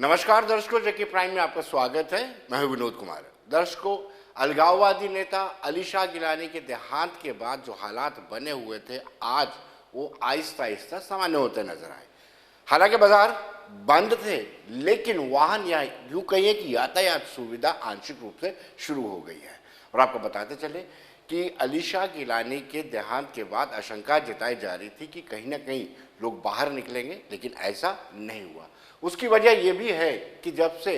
नमस्कार दर्शकों, जेके प्राइम में आपका स्वागत है। मैं हूं विनोद कुमार। दर्शकों, अलगाववादी नेता अली शाह गिलानी के देहांत के बाद जो हालात बने हुए थे, आज वो आहिस्ता आहिस्ता सामान्य होते नजर आए। हालांकि बाजार बंद थे, लेकिन वाहन या यूं कहिए कि यातायात सुविधा आंशिक रूप से शुरू हो गई है। और आपको बताते चले कि अली शाह गिलानी के देहांत के बाद आशंका जताई जा रही थी कि कहीं ना कहीं लोग बाहर निकलेंगे, लेकिन ऐसा नहीं हुआ। उसकी वजह यह भी है कि जब से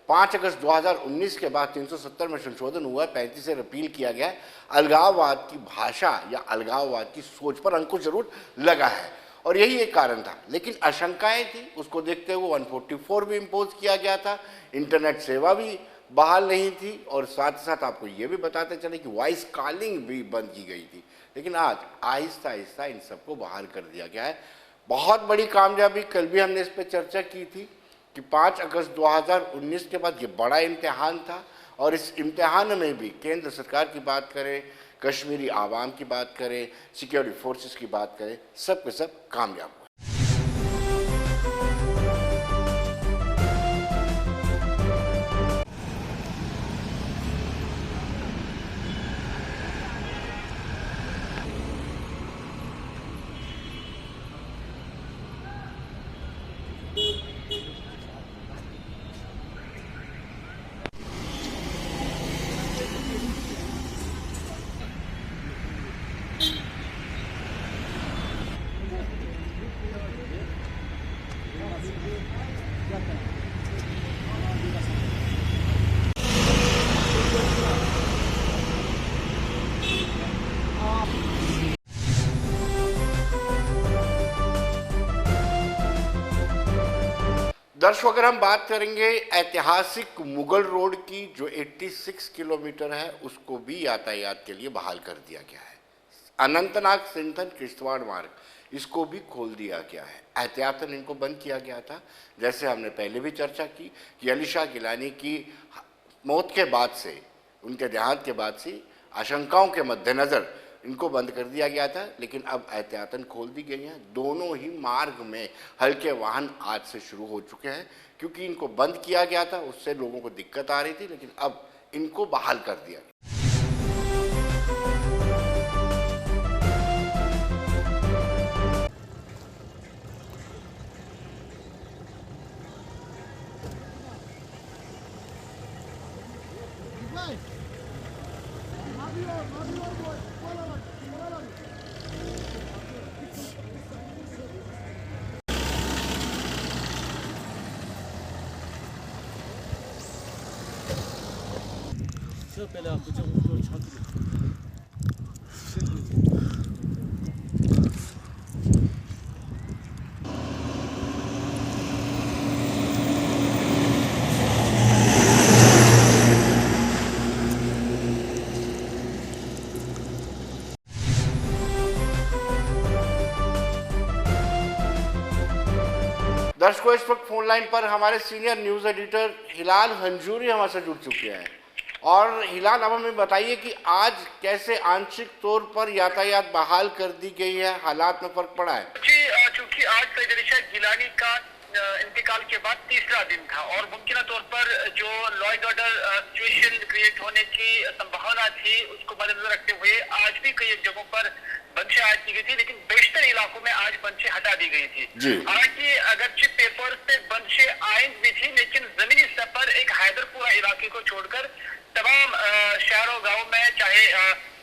5 अगस्त 2019 के बाद 370 में संशोधन हुआ, 35 से रिपील किया गया, अलगाववाद की भाषा या अलगाववाद की सोच पर अंकुश जरूर लगा है और यही एक कारण था। लेकिन आशंकाएं थी, उसको देखते हुए 144 भी इम्पोज किया गया था, इंटरनेट सेवा भी बहाल नहीं थी और साथ ही साथ आपको ये भी बताते चले कि वॉइस कॉलिंग भी बंद की गई थी। लेकिन आज आहिस्ता आहिस्ता इन सबको बहाल कर दिया गया है। बहुत बड़ी कामयाबी, कल भी हमने इस पर चर्चा की थी कि 5 अगस्त 2019 के बाद ये बड़ा इम्तिहान था और इस इम्तिहान में भी केंद्र सरकार की बात करें, कश्मीरी आवाम की बात करें, सिक्योरिटी फोर्सेस की बात करें, सब के सब कामयाब हुए। दर्शकों, अगर हम बात करेंगे ऐतिहासिक मुगल रोड की जो 86 किलोमीटर है, उसको भी यातायात के लिए बहाल कर दिया गया है। अनंतनाग सिंथन किश्तवाड़ मार्ग, इसको भी खोल दिया गया है। एहतियातन इनको बंद किया गया था। जैसे हमने पहले भी चर्चा की कि अली शाह गिलानी की मौत के बाद से, उनके देहांत के बाद से आशंकाओं के मद्देनज़र इनको बंद कर दिया गया था, लेकिन अब एहतियातन खोल दी गई हैं। दोनों ही मार्ग में हल्के वाहन आज से शुरू हो चुके हैं। क्योंकि इनको बंद किया गया था, उससे लोगों को दिक्कत आ रही थी, लेकिन अब इनको बहाल कर दिया गया। पहले आप जो छात्र दर्शकों, इस वक्त फोन लाइन पर हमारे सीनियर न्यूज एडिटर हिलाल हंजूरी हमारे से जुड़ चुके हैं। और हिलाल, अब हमें बताइए कि आज कैसे आंशिक तौर पर यातायात बहाल कर दी गई है, हालात में फर्क पड़ा है? जी, चूंकि आज सैयद अली शाह गिलानी का इंतकाल के बाद तीसरा दिन था और मुमकिन तौर पर जो law and order situation create होने की संभावना थी, उसको मद्देनजर रखते हुए आज भी कई जगहों पर बंदिशें आयद की गई थी, लेकिन बेशतर इलाकों में आज बंदिशें हटा दी गई थी। हालांकि अगरचे पेपर से बंदिशें आयद भी थी, लेकिन जमीनी स्तर पर एक हैदरपुरा इलाके को छोड़कर तमाम शहरों गाँव में, चाहे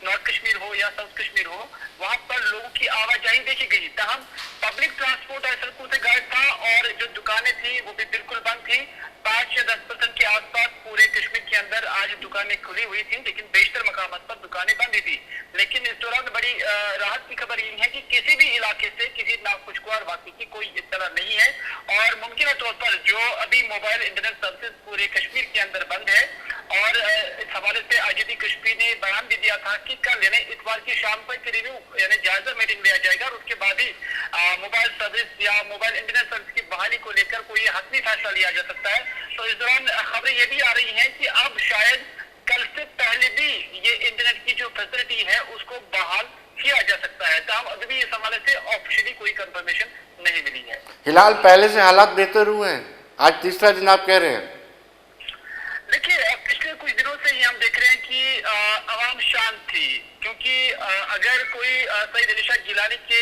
नॉर्थ कश्मीर हो या साउथ कश्मीर हो, वहाँ पर लोगों की आवाजाही देखी गई। तहम पब्लिक ट्रांसपोर्ट सड़कों से गायब था और जो दुकानें थी वो भी बिल्कुल बंद थी। 5 या 10% के आसपास पूरे कश्मीर के अंदर आज दुकानें खुली हुई थी, लेकिन बेशतर मकामात पर दुकानें बंद थी। लेकिन इस दौरान बड़ी राहत की खबर ये है कि किसी भी इलाके से किसी नाखुशगवार वाकई की कोई इत्तला नहीं है और मुमकिन तौर पर जो अभी मोबाइल इंटरनेट सर्विस पूरे कश्मीर के अंदर बंद है। और इस हवाले से आईजीपी कश्मीर ने बयान भी दिया था कि कल यानी इतवार की शाम को एक रिव्यू यानी जायजा मीटिंग लिया जाएगा और उसके बाद ही मोबाइल सर्विस या मोबाइल इंटरनेट सर्विस की बहाली को लेकर कोई हतमी फैसला लिया जा सकता है। तो इस दौरान खबरें ये भी आ रही हैं कि अब शायद कल से पहले भी ये इंटरनेट की जो फैसिलिटी है उसको बहाल किया जा सकता है। तो अभी भी इस हवाले से ऑफिशियली कोई कंफर्मेशन नहीं मिली है। फिलहाल पहले से हालात बेहतर हुए हैं, आज तीसरा दिन आप कह रहे हैं। देखिए, पिछले कुछ दिनों से ही हम देख रहे हैं कि आवाम शांत थी, क्योंकि अगर कोई सईद अली शाह गिलानी के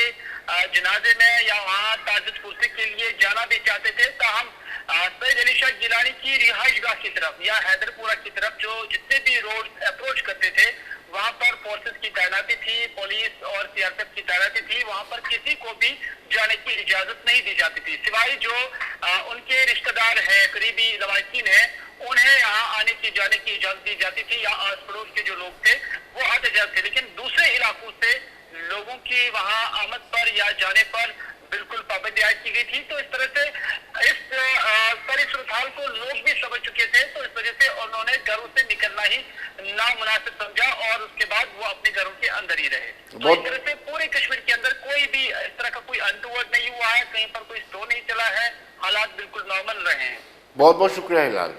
जनाजे में या वहाँ ताजुद कुर्सी के लिए जाना भी चाहते थे, तो हम सईद अली शाह गिलानी की रिहाइशगाह की तरफ या हैदरपुरा की तरफ जो जितने भी रोड अप्रोच करते थे, वहाँ पर फोर्सेस की तैनाती थी, पुलिस और सीआरपीएफ की तैनाती थी। वहाँ पर किसी को भी जाने की इजाजत नहीं दी जाती थी, सिवाय जो उनके रिश्तेदार हैं, करीबी लवाकिन हैं, उन्हें यहाँ आने की जाने की इजाजत दी जाती थी, या आस पड़ोस के जो लोग थे वो आते जाते थे। लेकिन दूसरे इलाकों से लोगों की वहाँ आमद पर या जाने पर बिल्कुल पाबंदी आयद की गई थी। तो इस तरह से इस सारी सूरत हाल को लोग भी समझ चुके थे, तो इस वजह से उन्होंने घरों से निकलना ही नामुनासिब समझा और उसके बाद वो अपने घरों के अंदर ही रहे। तो इस तरह से पूरे कश्मीर के अंदर कोई भी इस तरह का कोई अनटूवर्ड नहीं हुआ है, कहीं पर कोई स्टोर नहीं चला है, हालात बिल्कुल नॉर्मल रहे हैं। बहुत बहुत शुक्रिया हिलाल।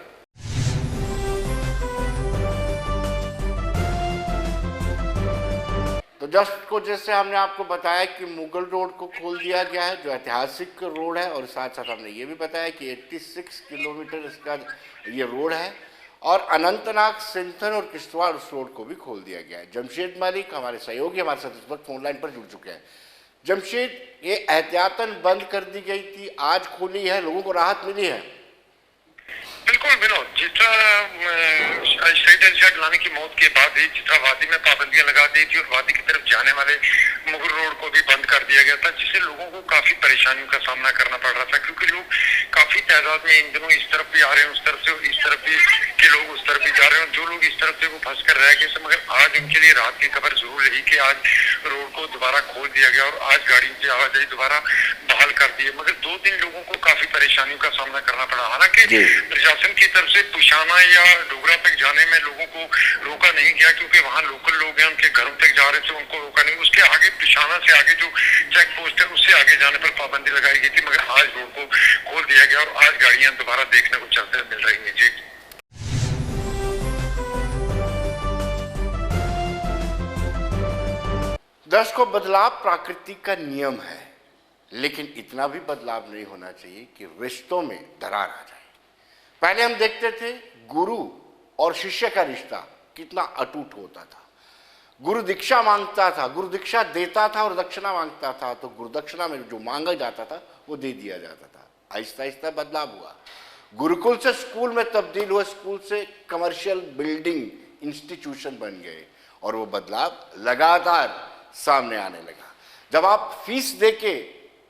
तो जस्ट को जैसे हमने आपको बताया कि मुगल रोड को खोल दिया गया है, जो ऐतिहासिक रोड है, और साथ साथ हमने ये भी बताया कि 86 किलोमीटर इसका ये रोड है, और अनंतनाग, सिंथन और किश्तवाड़ उस रोड को भी खोल दिया गया है। जमशेद मलिक हमारे सहयोगी हमारे साथ इस वक्त फोन लाइन पर जुड़ चुके हैं। जमशेद, ये एहतियातन बंद कर दी गई थी, आज खोली है, लोगों को राहत मिली है? बिल्कुल विनोद, जिस तरह शहीद अली शाह गिलानी की मौत के बाद ही जिस तरह वादी में पाबंदियां लगा दी थी और वादी की तरफ जाने वाले मुगल रोड को भी बंद कर दिया गया था, जिससे लोगों को काफी परेशानियों का सामना करना पड़ रहा था, क्योंकि लोग काफी तादाद में इन दिनों इस तरफ भी आ रहे हैं, उस तरफ से इस तरफ भी के लोग उस तरफ भी जा रहे हैं, जो लोग इस तरफ से वो फंस कर रह गए। मगर आज उनके लिए राहत की खबर जरूर रही कि आज रोड को दोबारा खोल दिया गया और आज गाड़ियों की आवाजाही दोबारा बहाल कर दी है। मगर 2 दिन लोगों को काफी परेशानियों का सामना करना पड़ा। हालांकि प्रशासन की तरफ से पुशाना या डोगरा तक जाने में लोगों को रोका नहीं गया, क्योंकि वहाँ लोकल लोग हैं, उनके घरों तक जा रहे थे, उनको रोका नहीं। उसके आगे पुशाना से आगे जो चेक पोस्ट है उससे आगे जाने पर पाबंदी लगाई गई थी, मगर आज रोड को खोल दिया गया और आज गाड़ियां दोबारा देखने को चलते मिल रही है। जी दर्शकों, बदलाव प्रकृति का नियम है, लेकिन इतना भी बदलाव नहीं होना चाहिए कि रिश्तों में दरार आ जाए। पहले हम देखते थे गुरु और शिष्य का रिश्ता कितना अटूट होता था। गुरु दीक्षा मांगता था, गुरु दीक्षा देता था और दक्षिणा मांगता था, तो गुरु दक्षिणा में जो मांगा जाता था वो दे दिया जाता था। आहिस्ता आहिस्ता बदलाव हुआ, गुरुकुल से स्कूल में तब्दील हुआ, स्कूल से कमर्शियल बिल्डिंग इंस्टीट्यूशन बन गए, और वो बदलाव लगातार सामने आने लगा। जब आप फीस देके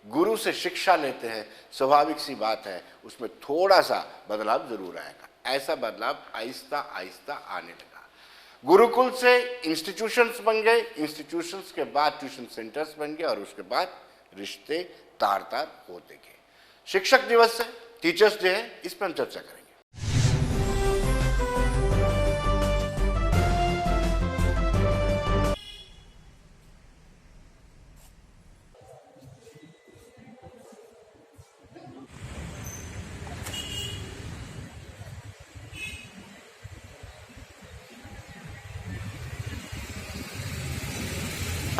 गुरु से शिक्षा लेते हैं, स्वाभाविक सी बात है उसमें थोड़ा सा बदलाव जरूर आएगा। ऐसा बदलाव आहिस्ता आहिस्ता आने लगा। गुरुकुल से इंस्टीट्यूशंस बन गए, इंस्टीट्यूशंस के बाद ट्यूशन सेंटर्स बन गए, और उसके बाद रिश्ते तार तार होते गए। शिक्षक दिवस है, टीचर्स डे है, इस पर हम चर्चा करेंगे।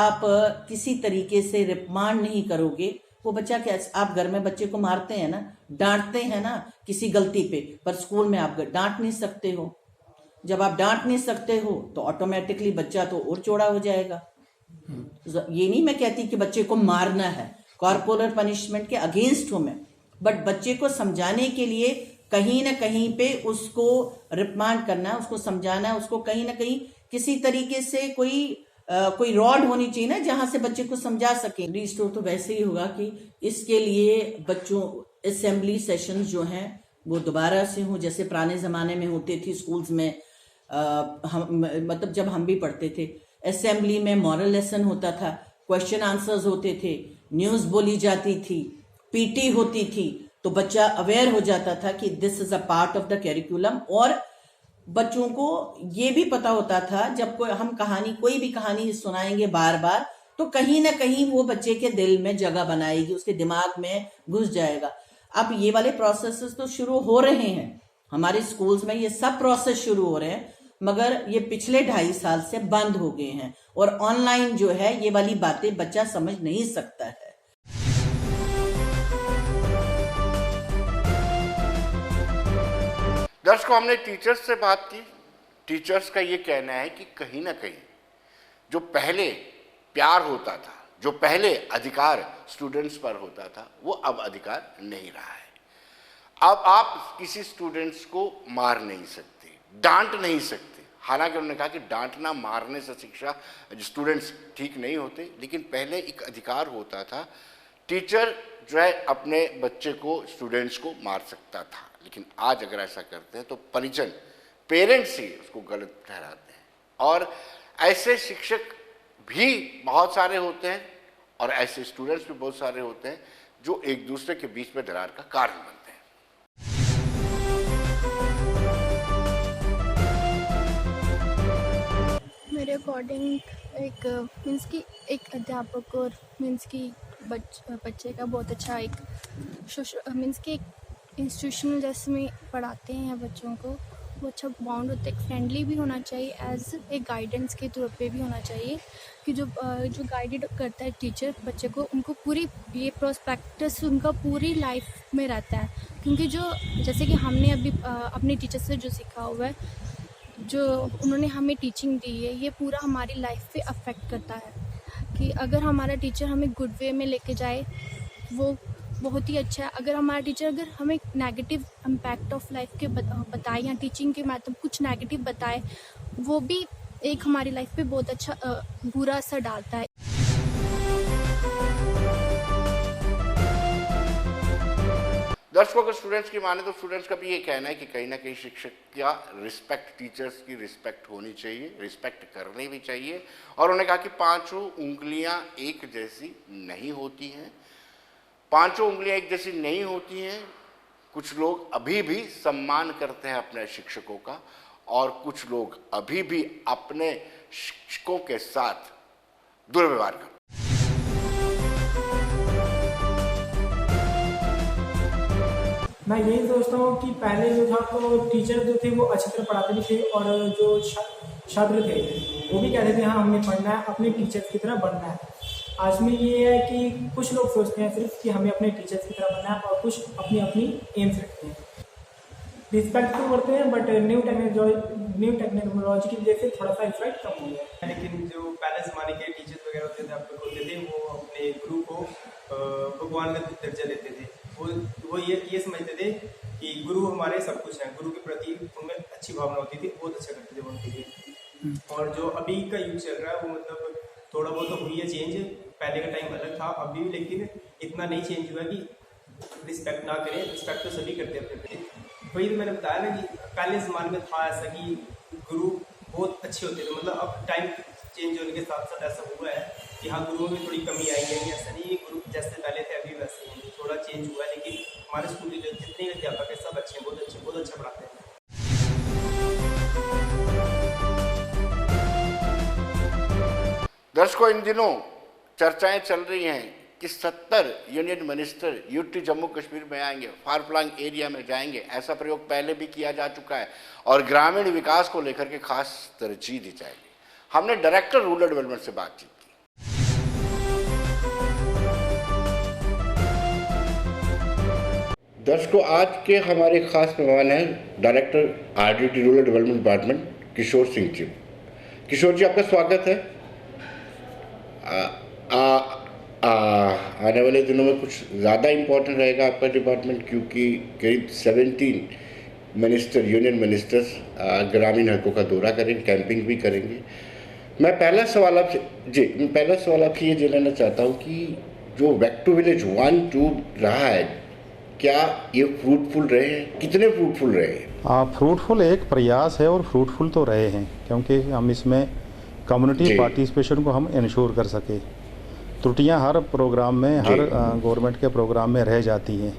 आप किसी तरीके से रिमांड नहीं करोगे, वो बच्चा क्या, आप घर में बच्चे को मारते हैं ना, डांटते हैं ना किसी गलती पे, पर स्कूल में आप डांट नहीं सकते हो। जब आप डांट नहीं सकते हो तो ऑटोमेटिकली बच्चा तो और चौड़ा हो जाएगा। ये नहीं मैं कहती कि बच्चे को मारना है, कॉर्पोरल पनिशमेंट के अगेंस्ट हूं मैं, बट बच्चे को समझाने के लिए कहीं ना कहीं पे उसको रिमांड करना है, उसको समझाना है, उसको कहीं ना कहीं किसी तरीके से कोई रॉड होनी चाहिए ना जहां से बच्चे को समझा सके। रिस्टोर तो वैसे ही होगा कि इसके लिए बच्चों असेंबली सेशंस जो हैं वो दोबारा से हो, जैसे पुराने जमाने में होते थे स्कूल्स में। मतलब जब हम भी पढ़ते थे, असेंबली में मॉरल लेसन होता था, क्वेश्चन आंसर्स होते थे, न्यूज बोली जाती थी, पीटी होती थी, तो बच्चा अवेयर हो जाता था कि this is a part of the curriculum. और बच्चों को ये भी पता होता था जब हम कोई भी कहानी सुनाएंगे बार बार, तो कहीं ना कहीं वो बच्चे के दिल में जगह बनाएगी, उसके दिमाग में घुस जाएगा। अब ये वाले प्रोसेसेस तो शुरू हो रहे हैं हमारे स्कूल्स में, ये सब प्रोसेस शुरू हो रहे हैं, मगर ये पिछले 2.5 साल से बंद हो गए हैं। और ऑनलाइन जो है ये वाली बातें बच्चा समझ नहीं सकता है। दर्शकों, हमने टीचर्स से बात की। टीचर्स का ये कहना है कि कहीं ना कहीं जो पहले प्यार होता था, जो पहले अधिकार स्टूडेंट्स पर होता था, वो अब अधिकार नहीं रहा है। अब आप किसी स्टूडेंट्स को मार नहीं सकते, डांट नहीं सकते। हालांकि उन्होंने कहा कि डांटना मारने से शिक्षा स्टूडेंट्स ठीक नहीं होते, लेकिन पहले एक अधिकार होता था। टीचर जो है अपने बच्चे को, स्टूडेंट्स को मार सकता था, लेकिन आज अगर ऐसा करते हैं तो परिजन, पेरेंट्स ही उसको गलत ठहराते हैं। और ऐसे शिक्षक भी बहुत सारे होते हैं और ऐसे स्टूडेंट्स भी बहुत सारे होते हैं जो एक दूसरे के बीच में दरार का कारण बनते हैं। मेरे अकॉर्डिंग एक मीन्स कि एक अध्यापक और मीन्स कि बच्चे का बहुत अच्छा एक मीन्स कि एक इंस्टीट्यूशनल जैसे में पढ़ाते हैं बच्चों को, वो अच्छा बॉन्ड होता है। एक फ्रेंडली भी होना चाहिए, एज एक गाइडेंस के तौर पे भी होना चाहिए कि जो गाइडेड करता है टीचर बच्चे को, उनको पूरी ये प्रोस्पेक्टस उनका पूरी लाइफ में रहता है। क्योंकि जो जैसे कि हमने अभी अपने टीचर से जो सीखा हुआ है, जो उन्होंने हमें टीचिंग दी है, ये पूरा हमारी लाइफ पे अफेक्ट करता है। कि अगर हमारा टीचर हमें गुड वे में लेके जाए वो बहुत ही अच्छा है। अगर हमारा टीचर अगर हमें नेगेटिव इम्पैक्ट ऑफ लाइफ के बताए या टीचिंग के माध्यम कुछ नेगेटिव बताए, वो भी एक हमारी लाइफ पे बहुत अच्छा बुरा असर डालता है। दर्शकों, अगर स्टूडेंट्स की माने तो स्टूडेंट्स का भी ये कहना है कि कहीं ना कहीं शिक्षक का रिस्पेक्ट, टीचर्स की रिस्पेक्ट होनी चाहिए, रिस्पेक्ट करनी भी चाहिए। और उन्होंने कहा कि पांचों उंगलियां एक जैसी नहीं होती हैं, पांचों उंगलियां एक जैसी नहीं होती हैं। कुछ लोग अभी भी सम्मान करते हैं अपने शिक्षकों का, और कुछ लोग अभी भी अपने शिक्षकों के साथ दुर्व्यवहार करते हैं। मैं यही सोचता हूँ कि पहले जो था तो टीचर जो थे वो अच्छी तरह पढ़ाते भी थे, और जो छात्र थे वो भी कहते थे हाँ हमें पढ़ना है, अपने टीचर्स की तरह बनना है। आज में ये है कि कुछ लोग सोचते हैं सिर्फ कि हमें अपने टीचर्स की तरह बनना है, और कुछ अपनी अपनी एम्स रखते हैं। रिस्पेक्ट तो करते हैं, बट न्यू टेक्नोलॉजी की वजह से थोड़ा सा इफेक्ट कम हो गया। लेकिन जो पहले ज़माने के टीचर्स वगैरह होते थे, अध्यापक होते थे, वो अपने गुरु को भगवान का दर्जा देते थे। वो ये समझते थे कि गुरु हमारे सब कुछ हैं, गुरु के प्रति उनमें अच्छी भावना होती थी, बहुत अच्छा करते थे उनके लिए। और जो अभी का युग चल रहा है वो मतलब थोड़ा बहुत तो हुई है चेंज। पहले का टाइम अलग था अभी, लेकिन इतना नहीं चेंज हुआ कि रिस्पेक्ट ना करें। रिस्पेक्ट तो सभी करते अपने। वही तो मैंने बताया ना कि पहले ज़माने में था ऐसा कि गुरु बहुत अच्छे होते थे। मतलब अब टाइम चेंज होने के साथ साथ ऐसा हुआ है कि हाँ गुरुओं में थोड़ी कमी आई है। ऐसा नहीं है गुरु जैसे पहले थे अभी वैसे ही थोड़ा चेंज हुआ है, लेकिन हमारे स्कूल के जो जितने अध्यापक हैं सब अच्छे हैं, बहुत अच्छा पढ़ाते हैं। दर्शकों, इन दिनों चर्चाएं चल रही हैं कि 70 union minister UT Jammu Kashmir में आएंगे, फार फ्लंग एरिया में जाएंगे। ऐसा प्रयोग पहले भी किया जा चुका है और ग्रामीण विकास को लेकर के खास तरजीह दी जाएगी। हमने डायरेक्टर रूरल डेवलपमेंट से बातचीत की। दर्शकों, आज के हमारे खास मेहमान हैं director RDT rural development department Kishore Singh ji. Kishore ji, आपका स्वागत है। आने वाले दिनों में कुछ ज़्यादा इम्पोर्टेंट रहेगा आपका डिपार्टमेंट, क्योंकि करीब 17 मिनिस्टर, यूनियन मिनिस्टर्स ग्रामीण हलकों का दौरा करेंगे, कैंपिंग भी करेंगे। मैं पहला सवाल आपसे ये जानना चाहता हूँ कि जो बैक टू विलेज 1-2 रहा है, क्या ये फ्रूटफुल रहे हैं? कितने फ्रूटफुल रहे हैं? फ्रूटफुल एक प्रयास है और फ्रूटफुल तो रहे हैं, क्योंकि हम इसमें कम्युनिटी पार्टिसिपेशन को हम इंश्योर कर सके। त्रुटियां हर प्रोग्राम में, हर गवर्नमेंट के प्रोग्राम में रह जाती हैं।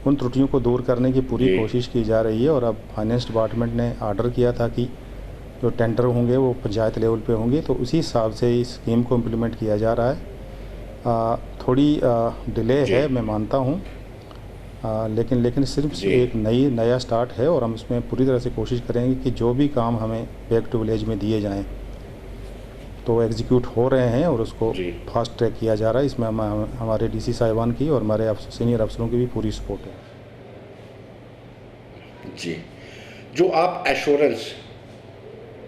उन त्रुटियों को दूर करने की पूरी कोशिश की जा रही है। और अब फाइनेंस डिपार्टमेंट ने आर्डर किया था कि जो टेंडर होंगे वो पंचायत लेवल पे होंगे, तो उसी हिसाब से इस स्कीम को इम्प्लीमेंट किया जा रहा है। थोड़ी डिले है, मैं मानता हूँ, लेकिन सिर्फ एक नया स्टार्ट है और हम इसमें पूरी तरह से कोशिश करेंगे कि जो भी काम हमें बैक टू विलेज में दिए जाएं तो एग्जीक्यूट हो रहे हैं और उसको फास्ट ट्रैक किया जा रहा है। इसमें हमारे डीसी साहिबान की और हमारे सीनियर अफसरों की भी पूरी सपोर्ट है। जी, जो आप एश्योरेंस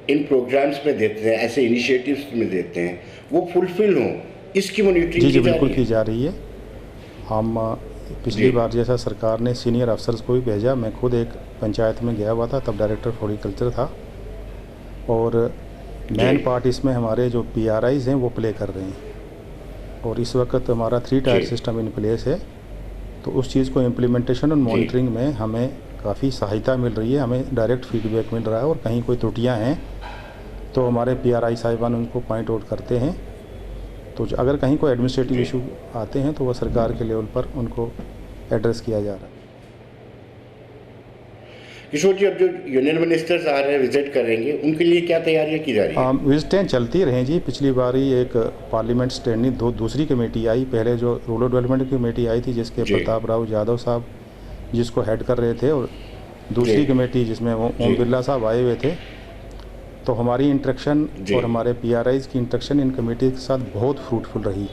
इन प्रोग्राम्स में देते हैं, ऐसे इनिशिएटिव्स में देते हैं, वो फुलफिल हों, इसकी मॉनिटरिंग जी बिल्कुल की जा रही है। हम पिछली बार जैसा सरकार ने सीनियर अफसर्स को भी भेजा, मैं खुद एक पंचायत में गया हुआ था, तब डायरेक्टर हॉर्टिकल्चर था, और मेन पार्ट इसमें हमारे जो PRIs हैं वो प्ले कर रहे हैं। और इस वक्त हमारा 3 टायर सिस्टम इन प्लेस है, तो उस चीज़ को इम्प्लीमेंटेशन और मॉनिटरिंग में हमें काफ़ी सहायता मिल रही है, हमें डायरेक्ट फीडबैक मिल रहा है, और कहीं कोई त्रुटियां हैं तो हमारे PRI साहिबान उनको पॉइंट आउट करते हैं। तो अगर कहीं कोई एडमिनिस्ट्रेटिव इशू आते हैं तो वह सरकार के लेवल पर उनको एड्रेस किया जा रहा है। किशोर जी, अब जो यूनियन मिनिस्टर्स आ रहे हैं, विजिट करेंगे, उनके लिए क्या तैयारियां की जा रही हैं? विजिटें चलती रहें जी। पिछली बार ही एक पार्लियामेंट स्टैंडिंग दूसरी कमेटी आई, पहले जो रूरल डेवलपमेंट कमेटी आई थी जिसके प्रताप राव यादव साहब जिसको हेड कर रहे थे, और दूसरी कमेटी जिसमें ओम बिरला साहब आए हुए थे। तो हमारी इंटरेक्शन और हमारे PRIs की इंटरेक्शन इन कमेटी के साथ बहुत फ्रूटफुल रही,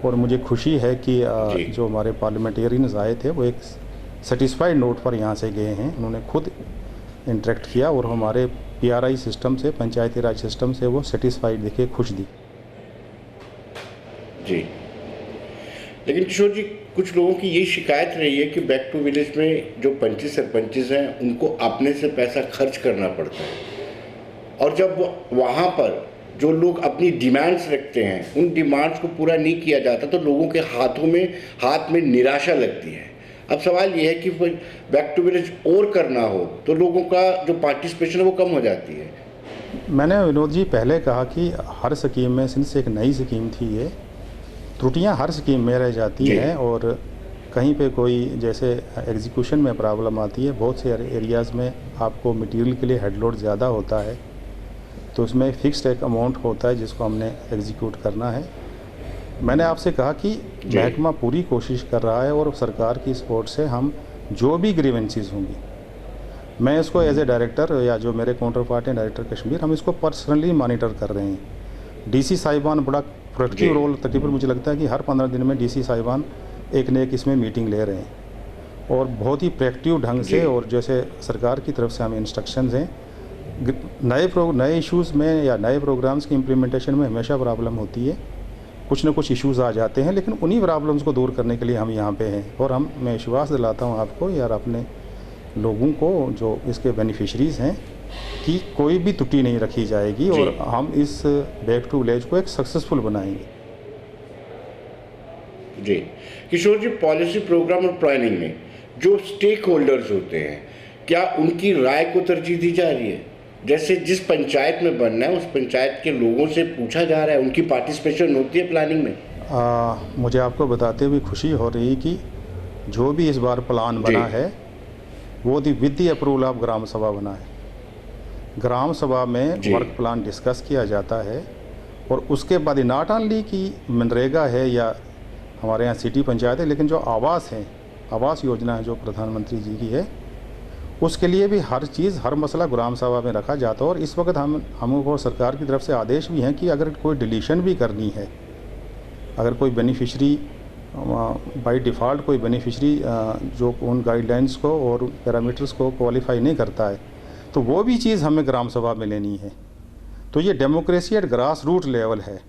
और मुझे खुशी है कि जो हमारे पार्लियामेंटेरियंस आए थे वो एक सेटिस्फाइड नोट पर यहाँ से गए हैं। उन्होंने खुद इंटरेक्ट किया और हमारे PRI सिस्टम से, पंचायती राज सिस्टम से वो सेटिस्फाइड दिखे, खुश दी। जी, लेकिन किशोर जी, कुछ लोगों की यही शिकायत रही है कि बैक टू विलेज में जो पंचिस सरपंचिस हैं उनको अपने से पैसा खर्च करना पड़ता है, और जब वहाँ पर जो लोग अपनी डिमांड्स रखते हैं, उन डिमांड्स को पूरा नहीं किया जाता तो लोगों के हाथ में निराशा लगती है। अब सवाल ये है कि बैक टू विलेज और करना हो तो लोगों का जो पार्टिसिपेशन है वो कम हो जाती है। मैंने विनोद जी पहले कहा कि हर स्कीम में, सिंस एक नई स्कीम थी ये, त्रुटियां हर स्कीम में रह जाती हैं, और कहीं पे कोई जैसे एग्जीक्यूशन में प्रॉब्लम आती है। बहुत से एरियाज़ में आपको मटेरियल के लिए हेड लोड ज़्यादा होता है, तो उसमें फिक्स्ड एक अमाउंट होता है जिसको हमने एग्जीक्यूट करना है। मैंने आपसे कहा कि महकमा पूरी कोशिश कर रहा है, और सरकार की सपोर्ट से हम जो भी ग्रीवेंसीज होंगी, मैं इसको एज ए डायरेक्टर या जो मेरे काउंटर पार्ट हैं डायरेक्टर कश्मीर, हम इसको पर्सनली मॉनिटर कर रहे हैं। DC साहिबान बड़ा प्रोएक्टिव रोल, तकरीबन मुझे लगता है कि हर 15 दिन में DC साहिबान एक न एक इसमें मीटिंग ले रहे हैं, और बहुत ही प्रोएक्टिव ढंग से, और जैसे सरकार की तरफ से हमें इंस्ट्रक्शंस हैं। नए इश्यूज़ में या नए प्रोग्राम्स की इम्प्लीमेंटेशन में हमेशा प्रॉब्लम होती है, कुछ न कुछ इश्यूज़ आ जाते हैं, लेकिन उन्हीं प्रॉब्लम्स को दूर करने के लिए हम यहाँ पे हैं। और मैं विश्वास दिलाता हूँ आपको यार, अपने लोगों को जो इसके बेनिफिशरीज़ हैं, कि कोई भी त्रुटि नहीं रखी जाएगी, और हम इस बैक टू विलेज को एक सक्सेसफुल बनाएंगे। जी किशोर जी, पॉलिसी प्रोग्राम और प्लानिंग में जो स्टेक होल्डर्स होते हैं, क्या उनकी राय को तरजीह दी जा रही है? जैसे जिस पंचायत में बनना है उस पंचायत के लोगों से पूछा जा रहा है, उनकी पार्टिसिपेशन होती है प्लानिंग में? मुझे आपको बताते हुए खुशी हो रही है कि जो भी इस बार प्लान बना है वो with the approval of gram सभा बना है। ग्राम सभा में वर्क प्लान डिस्कस किया जाता है, और उसके बाद नॉट ओनली कि मनरेगा है या हमारे यहाँ सिटी पंचायत है, लेकिन जो आवास योजना है जो प्रधानमंत्री जी की है, उसके लिए भी हर चीज़, हर मसला ग्राम सभा में रखा जाता है। और इस वक्त हमको सरकार की तरफ से आदेश भी हैं कि अगर कोई डिलीशन भी करनी है, अगर कोई बेनिफिशरी बाय डिफ़ॉल्ट कोई बेनिफिशरी जो उन गाइडलाइंस को और पैरामीटर्स को क्वालिफाई नहीं करता है, तो वो भी चीज़ हमें ग्राम सभा में लेनी है। तो ये democracy at grass root level है,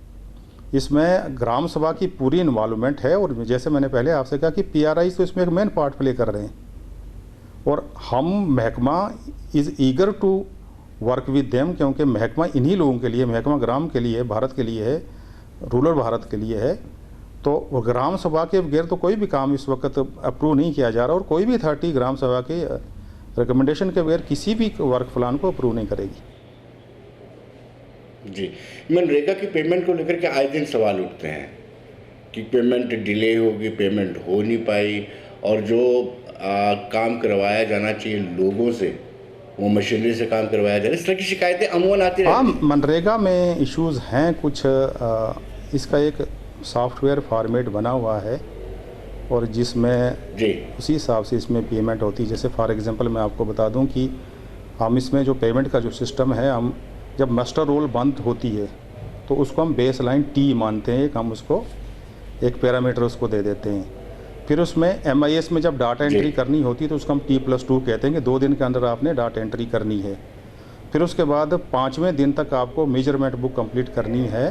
इसमें ग्राम सभा की पूरी इन्वॉल्वमेंट है। और जैसे मैंने पहले आपसे कहा कि PRI तो इसमें एक मेन पार्ट प्ले कर रहे हैं, और हम महकमा is eager to work with them, क्योंकि महकमा इन्हीं लोगों के लिए, महकमा ग्राम के लिए, भारत के लिए है, रूरल भारत के लिए है। तो ग्राम सभा के बगैर तो कोई भी काम इस वक्त अप्रूव नहीं किया जा रहा, और कोई भी अथॉरिटी ग्राम सभा के रिकमेंडेशन के बगैर किसी भी वर्क प्लान को अप्रूव नहीं करेगी। जी, मनरेगा की पेमेंट को लेकर के आए दिन सवाल उठते हैं कि पेमेंट डिले होगी, पेमेंट हो नहीं पाई, और जो काम करवाया जाना चाहिए लोगों से, वो मशीनरी से काम करवाया जा रहा है। इस तरह की शिकायतें अमूमन आती रहती हैं। हाँ, मनरेगा में इश्यूज़ हैं कुछ। इसका एक सॉफ्टवेयर फॉर्मेट बना हुआ है, और जिसमें उसी हिसाब से इसमें पेमेंट होती है। जैसे फॉर एग्जांपल मैं आपको बता दूं कि हम इसमें जो पेमेंट का जो सिस्टम है, हम जब मास्टर रोल बंद होती है तो उसको हम बेस लाइन T मानते हैं, हम उसको एक पैरामीटर उसको दे देते हैं। फिर उसमें MIS में जब डाटा एंट्री करनी होती है तो उसको हम T+2 कहते हैं कि 2 दिन के अंदर आपने डाटा एंट्री करनी है। फिर उसके बाद 5वें दिन तक आपको मेजरमेंट बुक कंप्लीट करनी है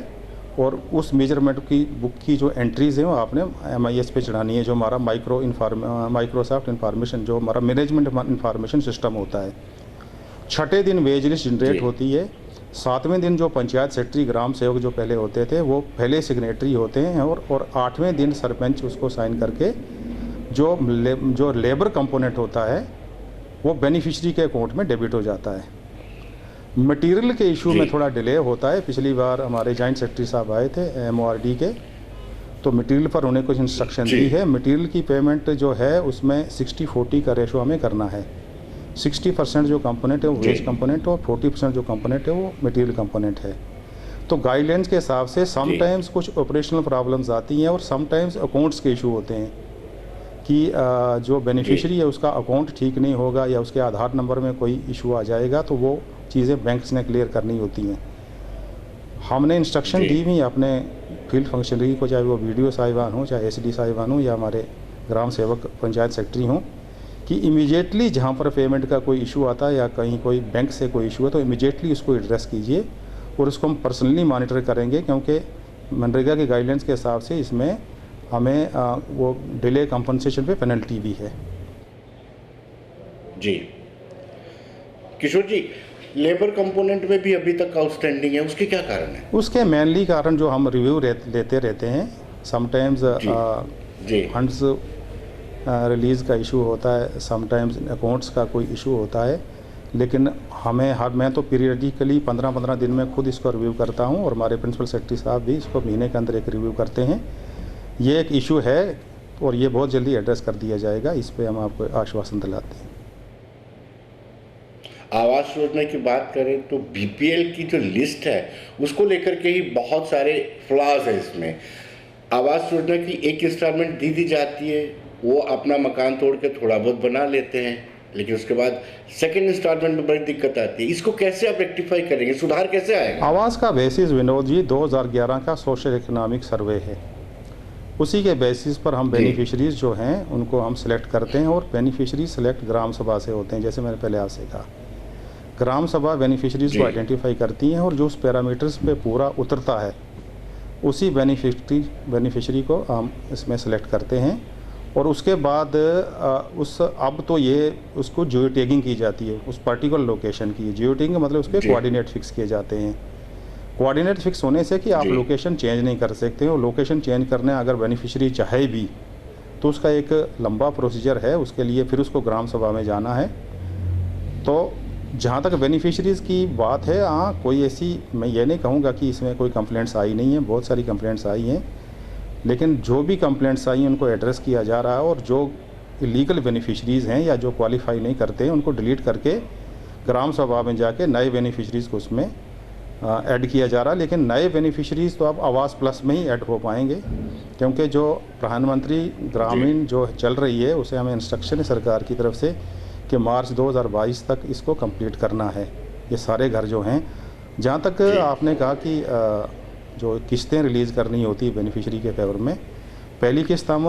और उस मेजरमेंट की बुक की जो एंट्रीज़ हैं वो आपने MIS पे चढ़ानी है, जो हमारा माइक्रोसॉफ्ट इंफॉर्मेशन, जो हमारा मैनेजमेंट इंफॉर्मेशन सिस्टम होता है। 6ठे दिन वेज लिस्ट जनरेट होती है। 7वें दिन जो पंचायत सेक्रेटरी, ग्राम सेवक जो पहले होते थे वो पहले सिग्नेटरी होते हैं और 8वें दिन सरपंच उसको साइन करके जो लेबर कंपोनेंट होता है वो बेनिफिशरी के अकाउंट में डेबिट हो जाता है। मटेरियल के इशू में थोड़ा डिले होता है। पिछली बार हमारे जॉइंट सेक्रेटरी साहब आए थे MORD के, तो मटेरियल पर उन्हें कुछ इंस्ट्रक्शन दी है। मटेरियल की पेमेंट जो है उसमें 60-40 का रेशो हमें करना है। 60% जो कंपोनेंट है वो वेज कंपोनेंट और 40% जो कंपोनेंट है वो मटेरियल कंपोनेंट है। तो गाइडलाइंस के हिसाब से समटाइम्स कुछ ऑपरेशनल प्रॉब्लम्स आती हैं और समटाइम्स अकाउंट्स के इशू होते हैं कि जो बेनिफिशियरी है उसका अकाउंट ठीक नहीं होगा या उसके आधार नंबर में कोई इशू आ जाएगा, तो वो चीज़ें बैंक्स ने क्लियर करनी होती हैं। हमने इंस्ट्रक्शन दी हुई अपने फील्ड फंक्शनरी को, चाहे वो BDO साहिबान हो, चाहे SD साहिबान हो या हमारे ग्राम सेवक पंचायत सेक्रेटरी हों, कि इमीडिएटली जहाँ पर पेमेंट का कोई इशू आता है या कहीं कोई बैंक से कोई इशू है तो इमीडिएटली उसको एड्रेस कीजिए और उसको हम पर्सनली मॉनिटर करेंगे, क्योंकि मनरेगा के गाइडलाइंस के हिसाब से इसमें हमें वो डिले कंपनसेशन पे पेनल्टी भी है। जी किशोर जी, लेबर कंपोनेंट में भी अभी तक आउटस्टैंडिंग है, उसके क्या कारण है? उसके मेनली कारण जो हम रिव्यू लेते रहते हैं, समटाइम्स फंड्स रिलीज़ का इशू होता है, समटाइम्स अकाउंट्स का कोई इशू होता है, लेकिन मैं तो पीरियडिकली 15-15 दिन में खुद इसको रिव्यू करता हूं और हमारे प्रिंसिपल सेक्रेटरी साहब भी इसको महीने के अंदर एक रिव्यू करते हैं। ये एक इशू है और ये बहुत जल्दी एड्रेस कर दिया जाएगा, इस पे हम आपको आश्वासन दिलाते हैं। आवास योजना की बात करें तो BPL की जो लिस्ट है उसको लेकर के ही बहुत सारे फ्लॉज है इसमें। आवास योजना की एक इंस्टॉलमेंट दी जाती है, वो अपना मकान तोड़ के थोड़ा बहुत बना लेते हैं, लेकिन उसके बाद सेकंड इंस्टॉलमेंट में बड़ी दिक्कत आती है। इसको कैसे आप रेक्टिफाई करेंगे, सुधार कैसे आएगा? आवास का बेसिस विनोद जी 2011 का सोशल इकोनॉमिक सर्वे है, उसी के बेसिस पर हम बेनिफिशरीज जो हैं उनको हम सिलेक्ट करते हैं और बेनिफिशरी सिलेक्ट ग्राम सभा से होते हैं। जैसे मैंने पहले आपसे कहा, ग्राम सभा बेनिफिशरीज को आइडेंटिफाई करती हैं और जो उस पैरामीटर्स पे पूरा उतरता है उसी बेनिफिशरी को हम इसमें सेलेक्ट करते हैं और उसके बाद अब तो ये उसको जियो टैगिंग की जाती है उस पर्टिकुलर लोकेशन की। जियो टैगिंग मतलब उसके कोऑर्डिनेट फिक्स किए जाते हैं। कोऑर्डिनेट फिक्स होने से कि आप लोकेशन चेंज नहीं कर सकते हो, लोकेशन चेंज करने अगर बेनिफिशरी चाहे भी तो उसका एक लंबा प्रोसीजर है, उसके लिए फिर उसको ग्राम सभा में जाना है। तो जहाँ तक बेनिफिशरीज़ की बात है, हाँ कोई ऐसी मैं ये नहीं कहूँगा कि इसमें कोई कंप्लेंट्स आई नहीं है, बहुत सारी कंप्लेंट्स आई हैं, लेकिन जो भी कंप्लेंट्स आई हैं उनको एड्रेस किया जा रहा है और जो इलीगल बेनिफिशरीज़ हैं या जो क्वालिफाई नहीं करते हैं उनको डिलीट करके ग्राम सभा में जाके नए बेनिफिशरीज़ को उसमें ऐड किया जा रहा है। लेकिन नए बेनिफिशरीज़ तो अब आवास प्लस में ही ऐड हो पाएंगे, क्योंकि जो प्रधानमंत्री ग्रामीण जो चल रही है उसे हमें इंस्ट्रक्शन है सरकार की तरफ से कि मार्च 2022 तक इसको कंप्लीट करना है, ये सारे घर जो हैं। जहाँ तक आपने कहा कि जो किस्तें रिलीज़ करनी होती है बेनिफिशरी के फेवर में, पहली किस्त हम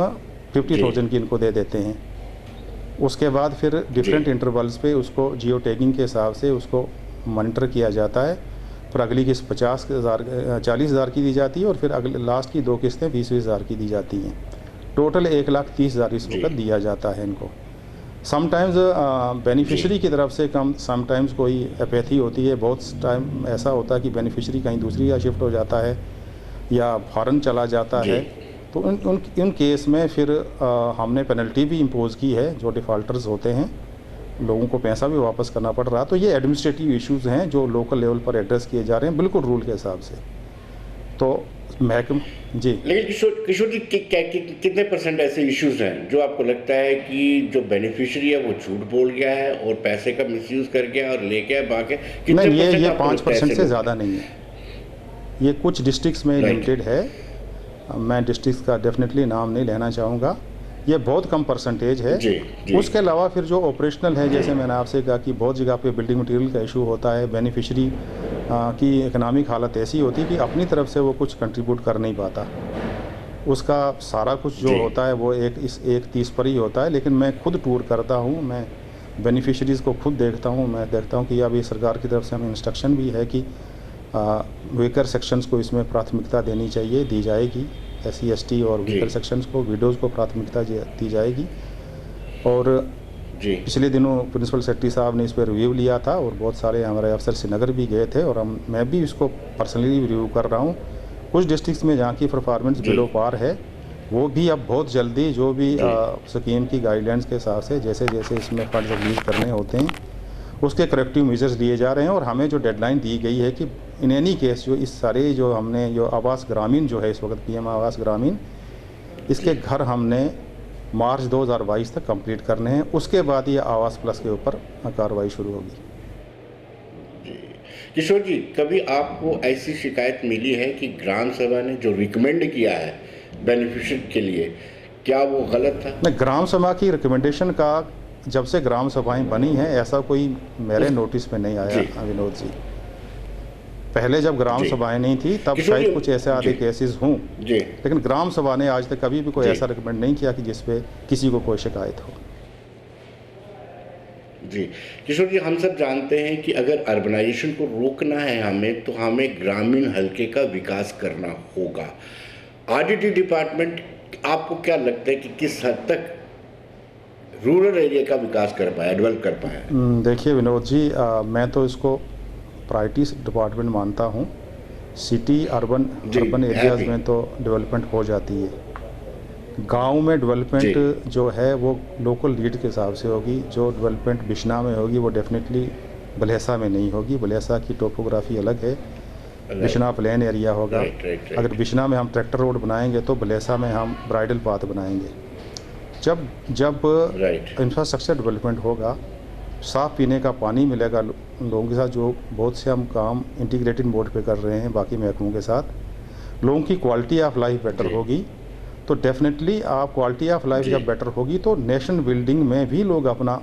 50,000 की इनको दे देते हैं, उसके बाद फिर डिफरेंट इंटरवल्स पे उसको जियो टैगिंग के हिसाब से उसको मॉनिटर किया जाता है। फिर अगली किस्त 40,000 की दी जाती है और फिर अगले लास्ट की 2 किस्तें 20,000 की दी जाती हैं। टोटल 1,30,000 इस वक्त दिया जाता है इनको। समटाइम्स बेनिफिशरी की तरफ से कम, समटाइम्स कोई एपैथी होती है, बहुत टाइम ऐसा होता है कि बेनिफिशरी कहीं दूसरी जगह शिफ्ट हो जाता है या फॉरेन चला जाता है, तो उन केस में फिर हमने पेनल्टी भी इम्पोज़ की है। जो डिफ़ॉल्टर्स होते हैं लोगों को पैसा भी वापस करना पड़ रहा है। तो ये एडमिनिस्ट्रेटिव इश्यूज़ हैं जो लोकल लेवल पर एड्रेस किए जा रहे हैं बिल्कुल रूल के हिसाब से। तो महकम जी, लेकिन किशोर जी कितने % ऐसे इश्यूज हैं जो आपको लगता है कि जो बेनिफिशियरी है वो झूठ बोल गया है और पैसे का मिसयूज कर गया और ले गया बाकी? नहीं, ये 5% से ज़्यादा नहीं है। ये कुछ डिस्ट्रिक्ट्स में लिमिटेड है, मैं डिस्ट्रिक्ट्स का डेफिनेटली नाम नहीं लेना चाहूँगा, ये बहुत कम परसेंटेज है। उसके अलावा फिर जो ऑपरेशनल है, जैसे मैंने आपसे कहा कि बहुत जगह पे बिल्डिंग मटेरियल का इशू होता है, बेनिफिशरी की इकोनॉमिक हालत ऐसी होती है कि अपनी तरफ से वो कुछ कंट्रीब्यूट कर नहीं पाता, उसका सारा कुछ जो जी। होता है वो एक 30 पर ही होता है, लेकिन मैं खुद टूर करता हूँ, मैं बेनिफिशरीज़ को खुद देखता हूँ। मैं देखता हूँ कि अभी सरकार की तरफ से हमें इंस्ट्रक्शन भी है कि वीकर सेक्शंस को इसमें प्राथमिकता देनी चाहिए, दी जाएगी। SC ST और वीकर सेक्शंस को, विडोज़ को प्राथमिकता दी जाएगी। और जी पिछले दिनों प्रिंसिपल सेक्रेटरी साहब ने इस पर रिव्यू लिया था और बहुत सारे हमारे अफसर श्रीनगर भी गए थे और मैं भी इसको पर्सनली रिव्यू कर रहा हूँ। कुछ डिस्ट्रिक्ट्स में जहाँ की परफॉर्मेंस बिलो पार है, वो भी अब बहुत जल्दी जो भी स्कीम की गाइडलाइंस के हिसाब से जैसे जैसे इसमें फंड रिलीज करने होते हैं उसके करेक्टिव मेजर्स लिए जा रहे हैं। और हमें जो डेडलाइन दी गई है कि इन एनी केस जो इस सारे जो हमने जो आवास ग्रामीण जो है इस वक्त PM आवास ग्रामीण, इसके घर हमने मार्च 2022 तक कंप्लीट करने हैं। उसके बाद ये आवास प्लस के ऊपर कार्रवाई शुरू होगी। किशोर जी, कभी आपको ऐसी शिकायत मिली है कि ग्राम सभा ने जो रिकमेंड किया है बेनिफिशियरी के लिए, क्या वो गलत था? नहीं, ग्राम सभा की रिकमेंडेशन का जब से ग्राम सभाएं बनी हैं ऐसा कोई मेरे नोटिस में नहीं आया विनोद जी। पहले जब ग्राम सभाएं नहीं थी तब शायद कुछ ऐसे आधे केसेस हों, लेकिन ग्राम सभा ने आज तक कभी भी कोई ऐसा रिकमेंड नहीं किया कि जिस पे किसी को कोई शिकायत हो। जी किशोर जी, हम सब जानते हैं कि अगर अर्बनाइजेशन को रोकना है हमें, तो हमें ग्रामीण हलके का विकास करना होगा। RDD डिपार्टमेंट, आपको क्या लगता है कि किस हद तक रूरल एरिया का विकास कर पाया, डेवलप कर पाया? देखिए विनोद जी, मैं तो इसको प्रायोरिटी डिपार्टमेंट मानता हूँ। सिटी अर्बन एरियाज़ में तो डेवलपमेंट हो जाती है। गांव में डेवलपमेंट जो है वो लोकल लीड के हिसाब से होगी। जो डेवलपमेंट बिश्ना में होगी वो डेफिनेटली बलेसा में नहीं होगी। बलेसा की टोपोग्राफी अलग है, बिश्ना प्लेन एरिया होगा। अगर बिश्ना में हम ट्रैक्टर रोड बनाएंगे तो बलेसा में हम ब्राइडल पाथ बनाएंगे। जब इंफ्रास्ट्रक्चर डेवलपमेंट होगा, साफ़ पीने का पानी मिलेगा लोगों के साथ, जो बहुत से हम काम इंटीग्रेटेड मोड पे कर रहे हैं बाकी महकमों के साथ, लोगों की क्वालिटी ऑफ लाइफ बेटर होगी। तो डेफिनेटली आप क्वालिटी ऑफ लाइफ जब बेटर होगी तो नेशन बिल्डिंग में भी लोग अपना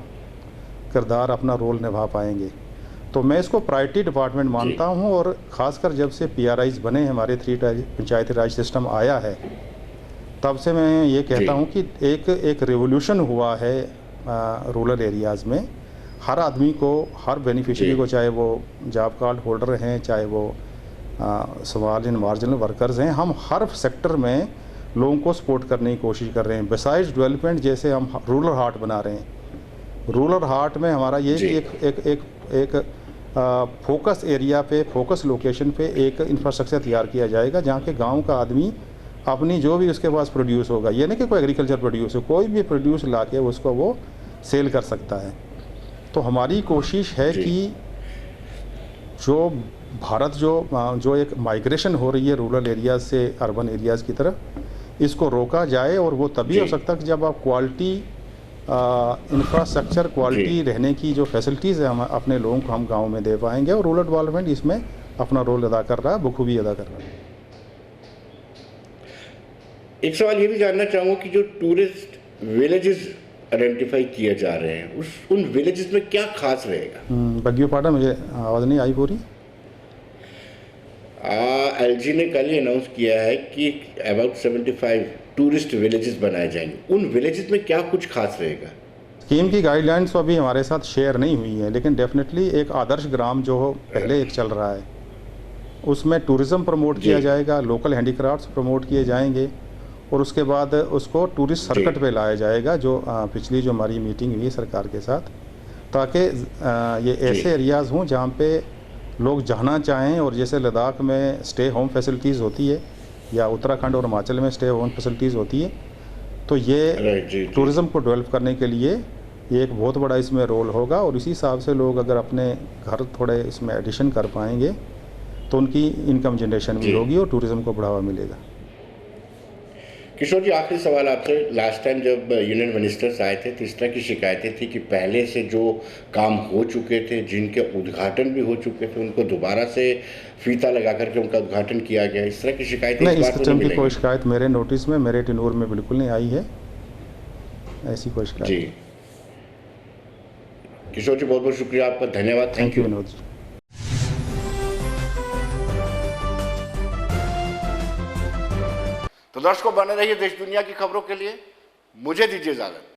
किरदार, अपना रोल निभा पाएंगे। तो मैं इसको प्रायोरिटी डिपार्टमेंट मानता हूँ। और ख़ासकर जब से PRIs बने, हमारे 3 पंचायती राज सिस्टम आया है, तब से मैं ये कहता हूँ कि एक रेवोल्यूशन हुआ है रूरल एरियाज़ में। हर आदमी को, हर बेनिफिशियरी को, चाहे वो जॉब कार्ड होल्डर हैं, चाहे वो स्मॉल एंड मार्जिनल वर्कर्स हैं, हम हर सेक्टर में लोगों को सपोर्ट करने की कोशिश कर रहे हैं। बिसाइड्स डेवलपमेंट, जैसे हम रूरल हार्ट बना रहे हैं। रूरल हार्ट में हमारा ये कि एक फोकस एरिया पे, फोकस लोकेशन पे एक इंफ्रास्ट्रक्चर तैयार किया जाएगा जहाँ के गांव का आदमी अपनी जो भी उसके पास प्रोड्यूस होगा, ये नहीं कि कोई एग्रीकल्चर प्रोड्यूस हो, कोई भी प्रोड्यूस ला के उसको वो सेल कर सकता है। तो हमारी कोशिश है कि जो भारत जो एक माइग्रेशन हो रही है रूरल एरियाज़ से अर्बन एरियाज़ की तरफ, इसको रोका जाए। और वो तभी हो सकता है कि जब आप क्वालिटी इंफ्रास्ट्रक्चर, क्वालिटी रहने की जो फैसिलिटीज़ है हम अपने लोगों को हम गांव में दे पाएंगे। और रूरल डेवलपमेंट इसमें अपना रोल अदा कर रहा है, बखूबी अदा कर रहा है। एक सवाल ये भी जानना चाहूँगा कि जो टूरिस्ट विलेजेस आइडेंटिफाई किए जा रहे हैं, उन विलेजेस में क्या खास रहेगा? बग्यू पाटा, मुझे आवाज़ नहीं आई पूरी। LG ने कल ही अनाउंस किया है कि अबाउट 75 टूरिस्ट विलेजेस बनाए जाएंगे। उन विलेजेस में क्या कुछ खास रहेगा? स्कीम की गाइडलाइंस तो अभी हमारे साथ शेयर नहीं हुई है, लेकिन डेफिनेटली एक आदर्श ग्राम जो पहले एक चल रहा है उसमें टूरिज़्म प्रमोट किया जाएगा, लोकल हैंडीक्राफ्ट्स प्रमोट किए जाएंगे और उसके बाद उसको टूरिस्ट सर्किट पे लाया जाएगा। जो पिछली जो हमारी मीटिंग हुई है सरकार के साथ, ताकि ये ऐसे एरियाज़ हों जहाँ पे लोग जाना चाहें। और जैसे लद्दाख में स्टे होम फैसिलिटीज़ होती है या उत्तराखंड और हिमाचल में स्टे होम फैसिलिटीज़ होती है, तो ये टूरिज़्म को डेवलप करने के लिए ये एक बहुत बड़ा इसमें रोल होगा। और इसी हिसाब से लोग अगर अपने घर थोड़े इसमें एडिशन कर पाएंगे तो उनकी इनकम जनरेशन भी होगी और टूरिज़्म को बढ़ावा मिलेगा। किशोर जी, आखिरी सवाल आपसे। लास्ट टाइम जब यूनियन मिनिस्टर्स आए थे तो इस तरह की शिकायतें थी कि पहले से जो काम हो चुके थे, जिनके उद्घाटन भी हो चुके थे, उनको दोबारा से फीता लगा करके उनका उद्घाटन किया गया। इस तरह की शिकायतें नहीं, इस किस्म की कोई शिकायत मेरे नोटिस में, मेरे टेन्योर में बिल्कुल नहीं आई है, ऐसी कोई शिकायत। जी किशोर जी, बहुत बहुत शुक्रिया आपका, धन्यवाद। Thank you Vinod ji. तो तो दर्शकों बने रहिए देश दुनिया की खबरों के लिए, मुझे दीजिए इजाजत।